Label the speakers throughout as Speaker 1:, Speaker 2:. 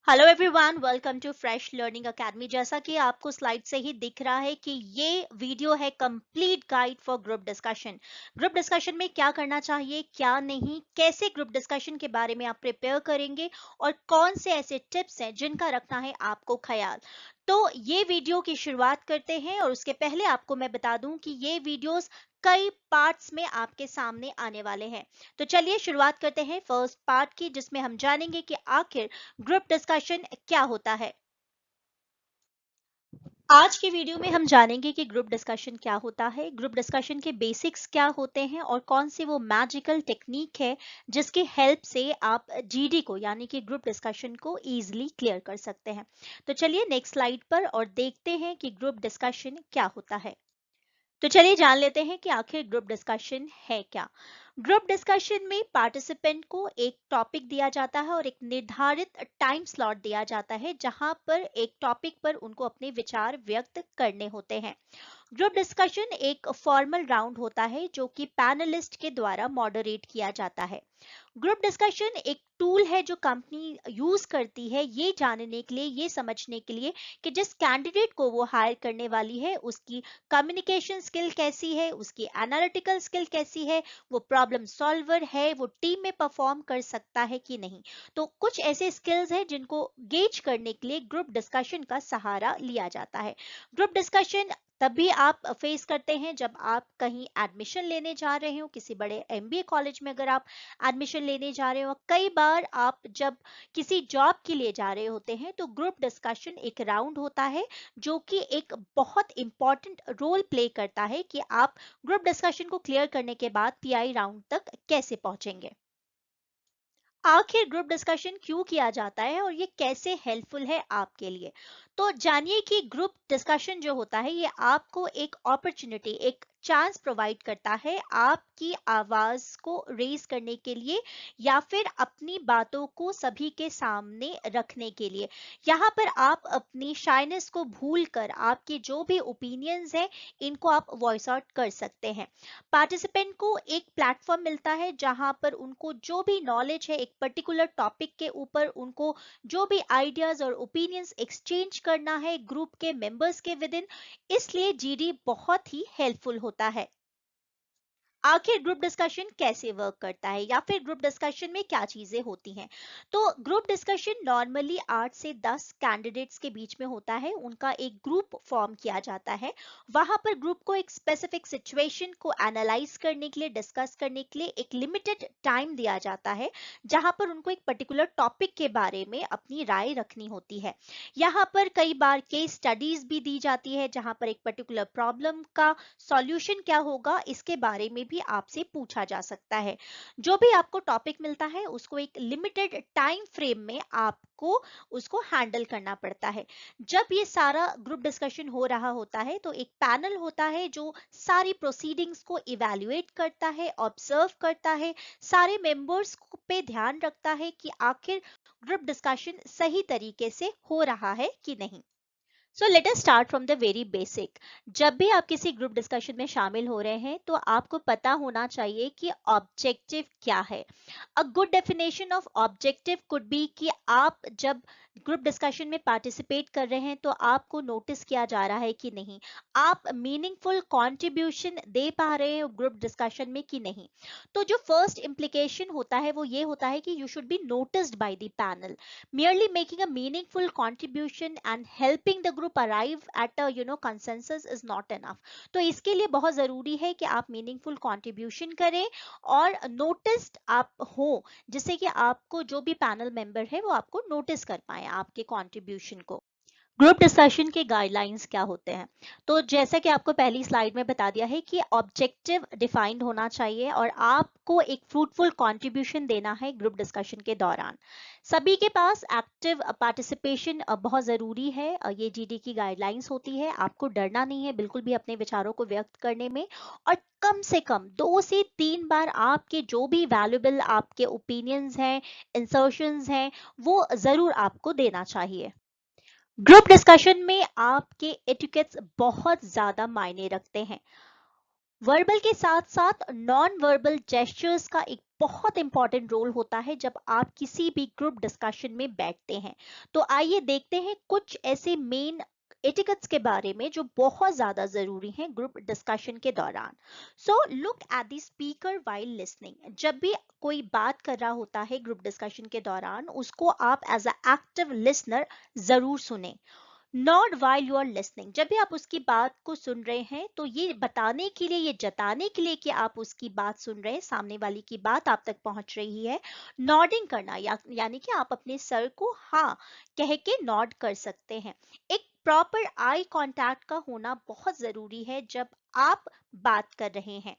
Speaker 1: Hello everyone, welcome to fresh learning academy. जैसा कि आपको स्लाइड से ही दिख रहा है कि ये वीडियो है complete guide for group discussion. Group discussion में क्या करना चाहिए, क्या नहीं, कैसे ग्रुप डिस्कशन के बारे में आप प्रिपेयर करेंगे और कौन से ऐसे टिप्स हैं जिनका रखना है आपको ख्याल। तो ये वीडियो की शुरुआत करते हैं और उसके पहले आपको मैं बता दूं कि ये वीडियोस कई पार्ट्स में आपके सामने आने वाले हैं। तो चलिए शुरुआत करते हैं फर्स्ट पार्ट की, जिसमें हम जानेंगे कि आखिर ग्रुप डिस्कशन क्या होता है। आज के वीडियो में हम जानेंगे कि ग्रुप डिस्कशन क्या होता है, ग्रुप डिस्कशन के बेसिक्स क्या होते हैं और कौन सी वो मैजिकल टेक्निक है जिसकी हेल्प से आप जीडी को यानी कि ग्रुप डिस्कशन को इजीली क्लियर कर सकते हैं। तो चलिए नेक्स्ट स्लाइड पर और देखते हैं कि ग्रुप डिस्कशन क्या होता है। तो चलिए जान लेते हैं कि आखिर ग्रुप डिस्कशन है क्या। ग्रुप डिस्कशन में पार्टिसिपेंट को एक टॉपिक दिया जाता है और एक निर्धारित टाइम स्लॉट दिया जाता है जहां पर एक टॉपिक पर उनको अपने विचार व्यक्त करने होते हैं। ग्रुप डिस्कशन एक फॉर्मल राउंड होता है जो कि पैनलिस्ट के द्वारा मॉडरेट किया जाता है। ग्रुप डिस्कशन एक टूल है जो कंपनी यूज करती है ये जानने के लिए, ये समझने के लिए कि जिस कैंडिडेट को वो हायर करने वाली है उसकी कम्युनिकेशन स्किल कैसी है, उसकी एनालिटिकल स्किल कैसी है, वो प्रॉब्लम सॉल्वर है, वो टीम में परफॉर्म कर सकता है कि नहीं। तो कुछ ऐसे स्किल्स हैं जिनको गेज करने के लिए ग्रुप डिस्कशन का सहारा लिया जाता है। ग्रुप डिस्कशन तभी आप फेस करते हैं जब आप कहीं एडमिशन लेने जा रहे हो, किसी बड़े एमबीए कॉलेज में अगर आप एडमिशन लेने जा रहे हो। कई बार आप जब किसी जॉब के लिए जा रहे होते हैं तो ग्रुप डिस्कशन एक राउंड होता है जो कि एक बहुत इंपॉर्टेंट रोल प्ले करता है कि आप ग्रुप डिस्कशन को क्लियर करने के बाद पीआई राउंड तक कैसे पहुंचेंगे। आखिर ग्रुप डिस्कशन क्यों किया जाता है और ये कैसे हेल्पफुल है आपके लिए। तो जानिए कि ग्रुप डिस्कशन जो होता है ये आपको एक अपॉर्चुनिटी, एक चांस प्रोवाइड करता है आपकी आवाज को रेज करने के लिए या फिर अपनी बातों को सभी के सामने रखने के लिए। यहाँ पर आप अपनी शाइनेस को भूलकर आपके जो भी ओपिनियंस हैं इनको आप वॉइस आउट कर सकते हैं। पार्टिसिपेंट को एक प्लेटफॉर्म मिलता है जहां पर उनको जो भी नॉलेज है एक पर्टिकुलर टॉपिक के ऊपर, उनको जो भी आइडियाज और ओपिनियंस एक्सचेंज करना है ग्रुप के मेंबर्स के विद इन, इसलिए जीडी बहुत ही हेल्पफुल होता है। आखिर ग्रुप डिस्कशन कैसे वर्क करता है या फिर ग्रुप डिस्कशन में क्या चीजें होती हैं। तो ग्रुप डिस्कशन नॉर्मली 8 से 10 कैंडिडेट्स के बीच में होता है, उनका एक ग्रुप फॉर्म किया जाता है। वहां पर ग्रुप को एक स्पेसिफिक सिचुएशन को एनालाइज करने के लिए, डिस्कस करने के लिए एक लिमिटेड टाइम दिया जाता है जहां पर उनको एक पर्टिकुलर टॉपिक के बारे में अपनी राय रखनी होती है। यहाँ पर कई बार केस स्टडीज भी दी जाती है जहां पर एक पर्टिकुलर प्रॉब्लम का सॉल्यूशन क्या होगा इसके बारे में भी आपसे पूछा जा सकता है। जो भी आपको टॉपिक मिलता है उसको एक लिमिटेड टाइम फ्रेम में आपको उसको हैंडल करना पड़ता है। जब ये सारा ग्रुप डिस्कशन हो रहा होता है तो एक पैनल होता है जो सारी प्रोसीडिंग्स को इवैल्यूएट करता है, ऑब्जर्व करता है, सारे मेंबर्स पे ध्यान रखता है कि आखिर ग्रुप डिस्कशन सही तरीके से हो रहा है कि नहीं। So let us start from the very basic. जब भी आप किसी ग्रुप डिस्कशन में शामिल हो रहे हैं तो आपको पता होना चाहिए कि ऑब्जेक्टिव क्या है। A good definition of objective could be कि आप जब ग्रुप डिस्कशन में पार्टिसिपेट कर रहे हैं तो आपको नोटिस किया जा रहा है कि नहीं, आप मीनिंगफुल कंट्रीब्यूशन दे पा रहे हो ग्रुप डिस्कशन में कि नहीं। तो जो फर्स्ट इम्प्लीकेशन होता है वो ये होता है कि you should be noticed by the panel. Merely making a meaningful contribution and helping the group arrive at a consensus is not enough। तो इसके लिए बहुत जरूरी है कि आप मीनिंगफुल कंट्रीब्यूशन करें और नोटिस्ड आप हो, जिससे कि आपको जो भी पैनल मेंबर है वो आपको नोटिस कर पाए आपके कंट्रीब्यूशन को। ग्रुप डिस्कशन के गाइडलाइंस क्या होते हैं। तो जैसा कि आपको पहली स्लाइड में बता दिया है कि ऑब्जेक्टिव डिफाइंड होना चाहिए और आपको एक फ्रूटफुल कंट्रीब्यूशन देना है ग्रुप डिस्कशन के दौरान। सभी के पास एक्टिव पार्टिसिपेशन बहुत जरूरी है। ये जीडी की गाइडलाइंस होती है, आपको डरना नहीं है बिल्कुल भी अपने विचारों को व्यक्त करने में। और कम से कम 2 से 3 बार आपके जो भी वैल्यूएबल आपके ओपिनियंस हैं, इंसर्शंस हैं, वो जरूर आपको देना चाहिए। ग्रुप डिस्कशन में आपके एटिकेट्स बहुत ज्यादा मायने रखते हैं। वर्बल के साथ साथ नॉन वर्बल जेस्चर्स का एक बहुत इंपॉर्टेंट रोल होता है जब आप किसी भी ग्रुप डिस्कशन में बैठते हैं। तो आइए देखते हैं कुछ ऐसे मेन एटिकेट्स के बारे में जो बहुत ज्यादा जरूरी हैं ग्रुप डिस्कशन के दौरान। So look at the speaker while listening. जब भी कोई बात कर रहा होता है ग्रुप डिस्कशन के दौरान, उसको आप एज अ एक्टिव लिसनर जरूर सुने। Not while you are listening. जब भी आप उसकी बात को सुन रहे हैं तो ये बताने के लिए, ये जताने के लिए कि आप उसकी बात सुन रहे हैं, सामने वाले की बात आप तक पहुंच रही है, नॉडिंग करना यानी कि आप अपने सर को हाँ कह के नॉड कर सकते हैं। एक प्रॉपर आई कांटेक्ट का होना बहुत जरूरी है जब आप बात कर रहे हैं।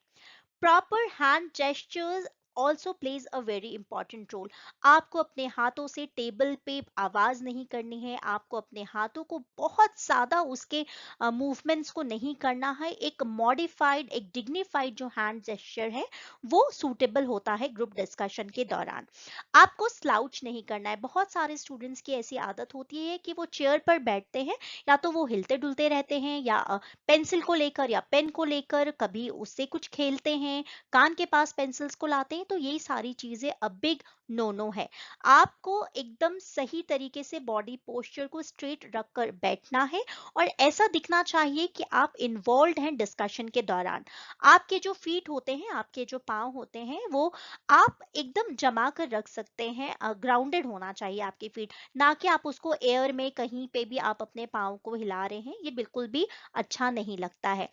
Speaker 1: Proper hand gestures also plays a very important role. आपको अपने हाथों से टेबल पे आवाज नहीं करनी है, आपको अपने हाथों को बहुत ज्यादा उसके मूवमेंट्स को नहीं करना है। एक मॉडिफाइड, एक डिग्निफाइड जो हैंड जेस्चर है वो सूटेबल होता है ग्रुप डिस्कशन के दौरान। आपको स्लाउच नहीं करना है। बहुत सारे स्टूडेंट्स की ऐसी आदत होती है कि वो चेयर पर बैठते हैं, या तो वो हिलते डुलते रहते हैं, या पेंसिल को लेकर या पेन को लेकर कभी उससे कुछ खेलते हैं, कान के पास पेंसिल्स को लाते हैं। तो ये सारी चीजें अ बिग नो नो है। आपको एकदम सही तरीके से बॉडी पोस्चर को स्ट्रेट रखकर बैठना है, और ऐसा दिखना चाहिए कि आप इन्वॉल्व हैं डिस्कशन के दौरान। आपके जो फीट होते हैं, आपके जो पाँव होते हैं, वो आप एकदम जमा कर रख सकते हैं। ग्राउंडेड होना चाहिए आपके फीट, ना कि आप उसको एयर में कहीं पे भी आप अपने पाँव को हिला रहे हैं। ये बिल्कुल भी अच्छा नहीं लगता है।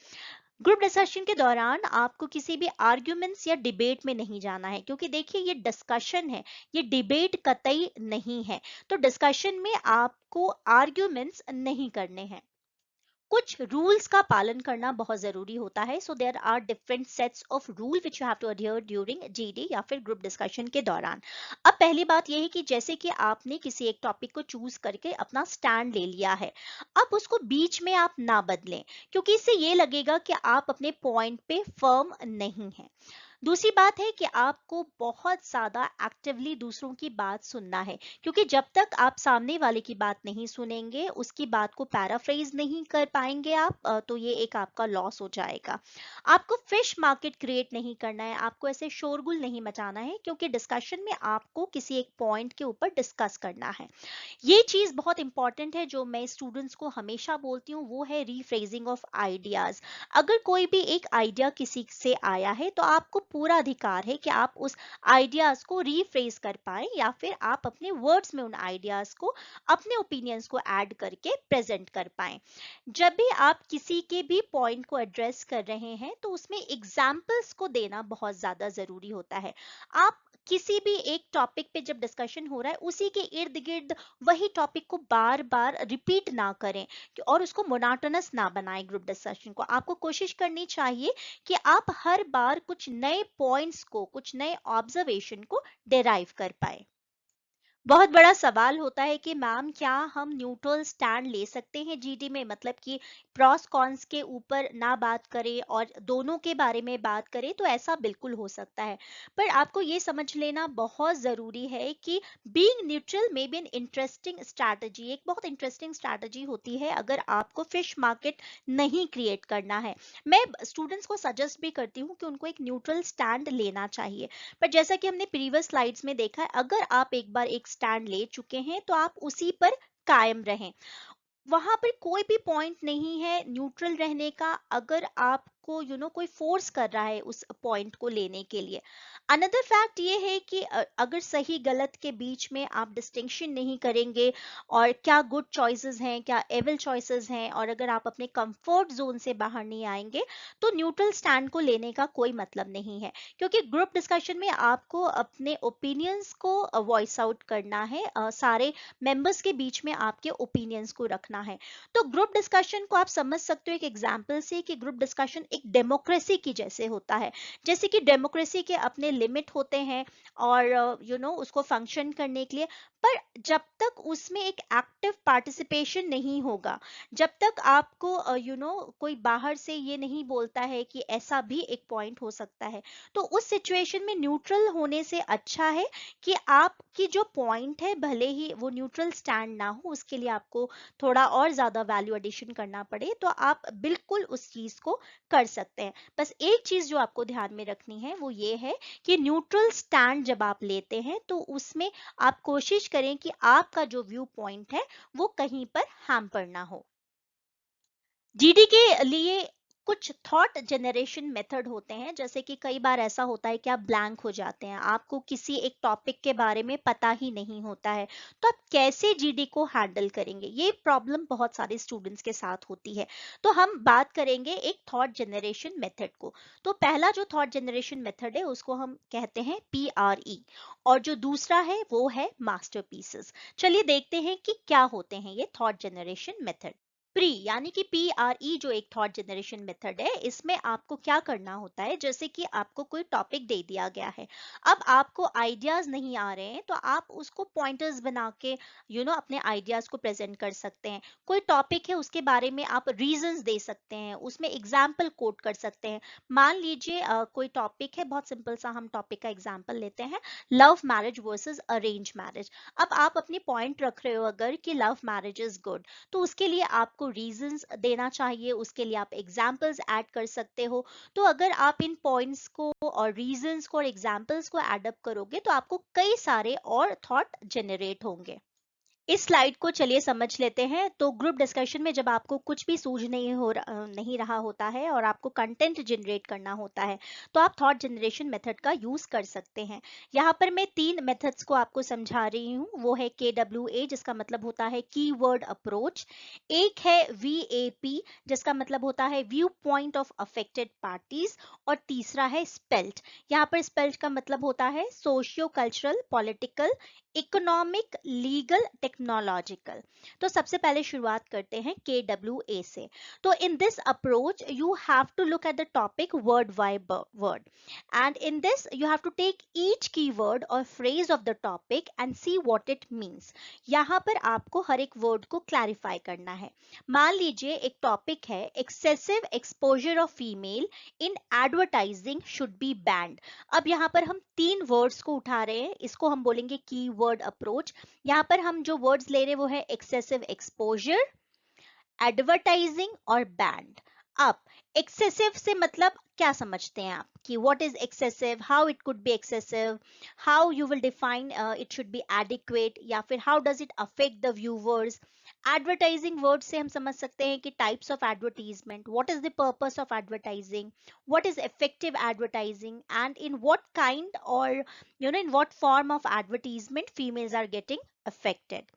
Speaker 1: ग्रुप डिस्कशन के दौरान आपको किसी भी आर्ग्यूमेंट्स या डिबेट में नहीं जाना है, क्योंकि देखिए ये डिस्कशन है, ये डिबेट कतई नहीं है। तो डिस्कशन में आपको आर्ग्यूमेंट्स नहीं करने हैं। कुछ रूल्स का पालन करना बहुत जरूरी होता है। So there are different sets of rule which you have to adhere during GD या फिर ग्रुप डिस्कशन के दौरान। अब पहली बात यह है कि जैसे कि आपने किसी एक टॉपिक को चूज करके अपना स्टैंड ले लिया है, अब उसको बीच में आप ना बदलें, क्योंकि इससे ये लगेगा कि आप अपने पॉइंट पे फर्म नहीं है। दूसरी बात है कि आपको बहुत ज्यादा एक्टिवली दूसरों की बात सुनना है, क्योंकि जब तक आप सामने वाले की बात नहीं सुनेंगे, उसकी बात को पैराफ्रेज नहीं कर पाएंगे आप, तो ये एक आपका लॉस हो जाएगा। आपको फिश मार्केट क्रिएट नहीं करना है, आपको ऐसे शोरगुल नहीं मचाना है, क्योंकि डिस्कशन में आपको किसी एक पॉइंट के ऊपर डिस्कस करना है। ये चीज बहुत इंपॉर्टेंट है जो मैं स्टूडेंट्स को हमेशा बोलती हूँ, वो है रीफ्रेजिंग ऑफ आइडियाज। अगर कोई भी एक आइडिया किसी से आया है तो आपको पूरा अधिकार है कि आप उस आइडियाज को रीफ्रेज कर पाए, या फिर आप अपने वर्ड्स में उन आइडियाज को, अपने ओपिनियंस को ऐड करके प्रेजेंट कर पाए। जब भी आप किसी के भी पॉइंट को एड्रेस कर रहे हैं तो उसमें एग्जाम्पल्स को देना बहुत ज्यादा जरूरी होता है। आप किसी भी एक टॉपिक पे जब डिस्कशन हो रहा है, उसी के इर्द गिर्द वही टॉपिक को बार बार रिपीट ना करें, और उसको मोनाटोनस ना बनाएं। ग्रुप डिस्कशन को आपको कोशिश करनी चाहिए कि आप हर बार कुछ नए पॉइंट्स को, कुछ नए ऑब्जर्वेशन को डेराइव कर पाए। बहुत बड़ा सवाल होता है कि मैम क्या हम न्यूट्रल स्टैंड ले सकते हैं जीडी में, मतलब कि प्रॉस कॉन्स के ऊपर ना बात करें और दोनों के बारे में बात करें। तो ऐसा बिल्कुल हो सकता है, पर आपको ये समझ लेना बहुत जरूरी है कि being neutral may be an interesting strategy, एक बहुत इंटरेस्टिंग स्ट्रैटेजी होती है अगर आपको फिश मार्केट नहीं क्रिएट करना है। मैं स्टूडेंट्स को सजेस्ट भी करती हूँ कि उनको एक न्यूट्रल स्टैंड लेना चाहिए। पर जैसा कि हमने प्रीवियस स्लाइड्स में देखा है, अगर आप एक बार एक स्टैंड ले चुके हैं तो आप उसी पर कायम रहें। वहां पर कोई भी पॉइंट नहीं है न्यूट्रल रहने का, अगर आपको कोई फोर्स कर रहा है उस पॉइंट को लेने के लिए। अनदर फैक्ट ये है कि अगर सही गलत के बीच में आप डिस्टिंक्शन नहीं करेंगे, और क्या गुड चॉइसेस हैं, क्या एविल चॉइसेस हैं, और अगर आप अपने कंफर्ट जोन से बाहर नहीं आएंगे, तो न्यूट्रल स्टैंड को लेने का कोई मतलब नहीं है। क्योंकि ग्रुप डिस्कशन में आपको अपने ओपिनियंस को वॉइस आउट करना है, सारे मेंबर्स के बीच में आपके ओपिनियंस को रखना है। तो ग्रुप डिस्कशन को आप समझ सकते हो एक एग्जांपल से कि ग्रुप डिस्कशन एक डेमोक्रेसी की जैसे होता है। जैसे कि डेमोक्रेसी के अपने लिमिट होते हैं, और उसको फंक्शन करने के लिए पर जब तक उसमें एक एक्टिव पार्टिसिपेशन नहीं होगा, जब तक आपको कोई बाहर से ये नहीं बोलता है कि ऐसा भी एक पॉइंट हो सकता है, तो उस सिचुएशन में न्यूट्रल होने से अच्छा है कि आपकी जो पॉइंट है भले ही वो न्यूट्रल स्टैंड ना हो, उसके लिए आपको थोड़ा और ज्यादा वैल्यू एडिशन करना पड़े, तो आप बिल्कुल उस चीज को कर सकते हैं। बस एक चीज जो आपको ध्यान में रखनी है वो ये है कि न्यूट्रल स्टैंड जब आप लेते हैं तो उसमें आप कोशिश करें कि आपका जो व्यू पॉइंट है वो कहीं पर हैम्पर ना हो। जीडी के लिए कुछ थॉट जनरेशन मेथड होते हैं, जैसे कि कई बार ऐसा होता है कि आप ब्लैंक हो जाते हैं, आपको किसी एक टॉपिक के बारे में पता ही नहीं होता है, तो आप कैसे जीडी को हैंडल करेंगे, ये प्रॉब्लम बहुत सारे स्टूडेंट्स के साथ होती है। तो हम बात करेंगे एक थॉट जनरेशन मेथड को। तो पहला जो थॉट जनरेशन मेथड है उसको हम कहते हैं PRE, और जो दूसरा है वो है मास्टरपीसेस। चलिए देखते हैं कि क्या होते हैं ये थॉट जनरेशन मेथड। प्री यानी कि PRE जो एक थॉट जनरेशन मेथड है, इसमें आपको क्या करना होता है, जैसे कि आपको कोई टॉपिक दे दिया गया है, अब आपको आइडियाज नहीं आ रहे हैं, तो आप उसको पॉइंटर्स बना के अपने आइडियाज को प्रेजेंट कर सकते हैं। कोई टॉपिक है उसके बारे में आप रीजंस दे सकते हैं, उसमें एग्जाम्पल कोट कर सकते हैं। मान लीजिए कोई टॉपिक है, बहुत सिंपल सा हम टॉपिक का एग्जाम्पल लेते हैं, love marriage versus arrange marriage. अब आप अपनी पॉइंट रख रहे हो अगर कि लव मैरिज इज गुड, तो उसके लिए आपको रीजंस देना चाहिए, उसके लिए आप एग्जाम्पल्स ऐड कर सकते हो। तो अगर आप इन पॉइंट्स को और रीजंस को और एग्जाम्पल्स को ऐड अप करोगे तो आपको कई सारे और थॉट जनरेट होंगे। इस स्लाइड को चलिए समझ लेते हैं। तो ग्रुप डिस्कशन में जब आपको कुछ भी सूझ नहीं रहा होता है और आपको कंटेंट जनरेट करना होता है, तो आप थॉट जनरेशन मेथड का यूज कर सकते हैं। यहाँ पर मैं 3 मेथड्स को आपको समझा रही हूँ। वो है KWA जिसका मतलब होता है कीवर्ड अप्रोच, एक है VAP जिसका मतलब होता है view point of affected parties, और तीसरा है स्पेल्ट। यहाँ पर स्पेल्ट का मतलब होता है socio cultural, political, economic, legal, technological. तो सबसे पहले शुरुआत करते हैं KWA से। तो in this approach you have to look at the topic word by word, and in this you have to take each keyword और phrase of the topic and see what it means. यहाँ पर आपको हर एक word को clarify करना है। मान लीजिए एक टॉपिक है excessive exposure of female in advertising should be band. अब यहाँ पर हम 3 वर्ड्स को उठा रहे हैं, इसको हम बोलेंगे की वर्ड अप्रोच। यहाँ पर हम जो वर्ड्स ले रहे हैं वो है एक्सेसिव एक्सपोजर, एडवर्टाइजिंग और बैंड। अब एक्सेसिव से मतलब क्या समझते हैं आप कि what is excessive, how it could be excessive, how you will define it should be adequate, या फिर how does it affect the viewers. Advertising word से हम समझ सकते हैं कि types of advertisement, what is the purpose of advertising, what is effective advertising, and in what kind or in what form of advertisement females are getting affected.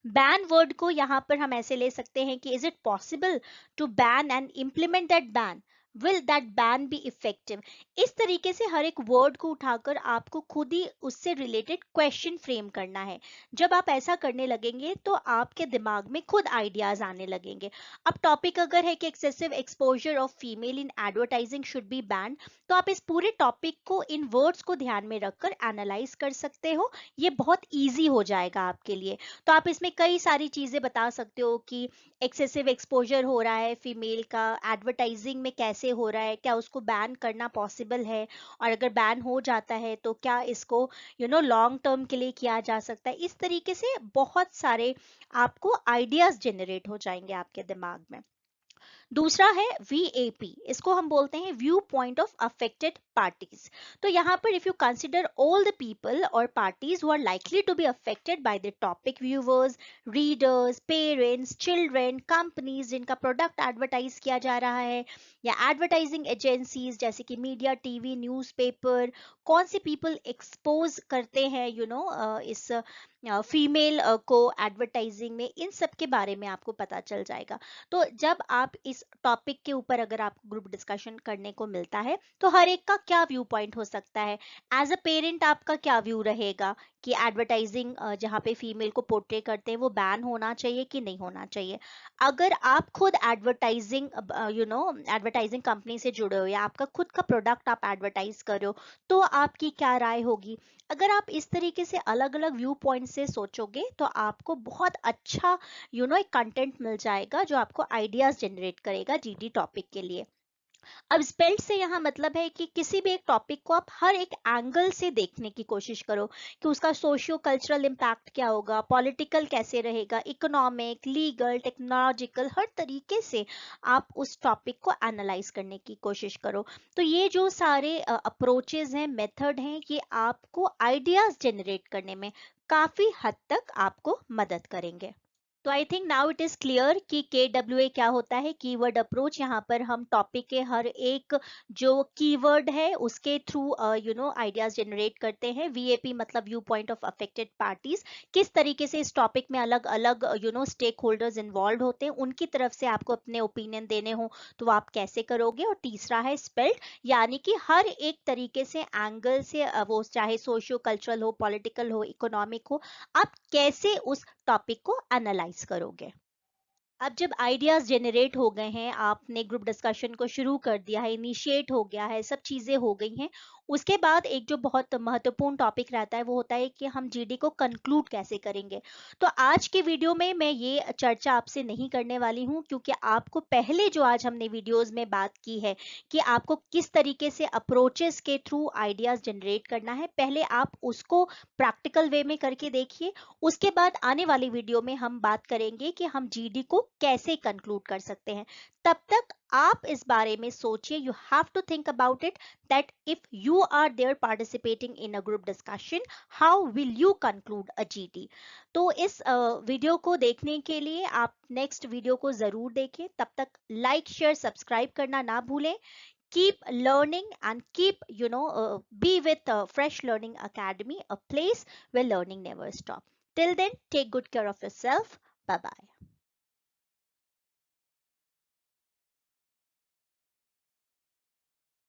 Speaker 1: Ban word को यहाँ पर हम ऐसे ले सकते हैं कि is it possible to ban and implement that ban, will that ban be effective. इस तरीके से हर एक वर्ड को उठाकर आपको खुद ही उससे रिलेटेड क्वेश्चन फ्रेम करना है। जब आप ऐसा करने लगेंगे तो आपके दिमाग में खुद आइडियाज आने लगेंगे। अब टॉपिक अगर है कि excessive exposure of female in advertising should be ban, तो आप इस पूरे टॉपिक को इन वर्ड्स को ध्यान में रखकर एनालाइज कर सकते हो। ये बहुत ईजी हो जाएगा आपके लिए। तो आप इसमें कई सारी चीजें बता सकते हो कि एक्सेसिव एक्सपोजर हो रहा है फीमेल का, एडवर्टाइजिंग में कैसे हो रहा है, क्या उसको बैन करना पॉसिबल है, और अगर बैन हो जाता है तो क्या इसको लॉन्ग टर्म के लिए किया जा सकता है। इस तरीके से बहुत सारे आपको आइडियाज जनरेट हो जाएंगे आपके दिमाग में। दूसरा है VAP, इसको हम बोलते हैं view point of affected parties. तो यहाँ पर if you consider all the people और parties who are likely to be affected by the topic, viewers, readers, parents, children, companies जिनका प्रोडक्ट एडवर्टाइज किया जा रहा है, या एडवर्टाइजिंग एजेंसीज जैसे कि मीडिया, टीवी, न्यूज़पेपर, कौन से पीपल एक्सपोज करते हैं इस फीमेल को एडवर्टाइजिंग में, इन सब के बारे में आपको पता चल जाएगा। तो जब आप इस टॉपिक के ऊपर अगर आप ग्रुप डिस्कशन करने को मिलता है तो हर एक का क्या व्यू पॉइंट हो सकता है? एज अ पेरेंट आपका क्या व्यू रहेगा कि एडवर्टाइजिंग जहाँ पे फीमेल को पोर्ट्रे करते हैं वो बैन होना चाहिए कि नहीं होना चाहिए? अगर आप खुद एडवर्टाइजिंग एडवर्टाइजिंग कंपनी से जुड़े हो या आपका खुद का प्रोडक्ट आप एडवर्टाइज कर रहे हो, तो आपकी क्या राय होगी? अगर आप इस तरीके से अलग अलग व्यू पॉइंट से सोचोगे तो आपको बहुत अच्छा एक कंटेंट मिल जाएगा जो आपको आइडियाज जनरेट करेगा जीडी टॉपिक के लिए। अब स्पेल्ट से यहाँ मतलब है कि किसी भी एक टॉपिक को आप हर एक एंगल से देखने की कोशिश करो कि उसका सोशियो कल्चरल इम्पैक्ट क्या होगा, पॉलिटिकल कैसे रहेगा, इकोनॉमिक, लीगल, टेक्नोलॉजिकल, हर तरीके से आप उस टॉपिक को एनालाइज करने की कोशिश करो। तो ये जो सारे अप्रोचेज हैं, मेथड हैं, ये आपको आइडियाज जनरेट करने में काफी हद तक आपको मदद करेंगे। तो I think now it is clear कि KWA क्या होता है, कीवर्ड अप्रोच। यहाँ पर हम टॉपिक के हर एक जो कीवर्ड है उसके थ्रू आइडियाज जनरेट करते हैं। VAP मतलब view point of affected parties, किस तरीके से इस टॉपिक में अलग अलग स्टेक होल्डर्स इन्वॉल्व होते हैं, उनकी तरफ से आपको अपने ओपिनियन देने हो तो आप कैसे करोगे। और तीसरा है स्पेल्ट, यानी कि हर एक तरीके से एंगल से वो चाहे सोशियो कल्चरल हो, पॉलिटिकल हो, इकोनॉमिक हो, आप कैसे उस टॉपिक को एनालाइज करोगे। अब जब आइडियाज जनरेट हो गए हैं, आपने ग्रुप डिस्कशन को शुरू कर दिया है, इनिशिएट हो गया है, सब चीजें हो गई हैं, उसके बाद एक जो बहुत महत्वपूर्ण टॉपिक रहता है वो होता है कि हम जीडी को कंक्लूड कैसे करेंगे। तो आज के वीडियो में मैं ये चर्चा आपसे नहीं करने वाली हूँ, क्योंकि आपको पहले जो आज हमने वीडियोस में बात की है कि आपको किस तरीके से अप्रोचेस के थ्रू आइडियाज जनरेट करना है, पहले आप उसको प्रैक्टिकल वे में करके देखिए। उसके बाद आने वाली वीडियो में हम बात करेंगे कि हम जीडी को कैसे कंक्लूड कर सकते हैं। तब तक आप इस बारे में सोचिए, you have to think about it, that if you are there participating in a group discussion, how will you conclude a GD. तो इस वीडियो को देखने के लिए आप नेक्स्ट वीडियो को जरूर देखें। तब तक लाइक, शेयर, सब्सक्राइब करना ना भूलें। Keep learning and keep be with Fresh Learning Academy, a place where learning never stops. Till then, take good care of yourself. Bye bye.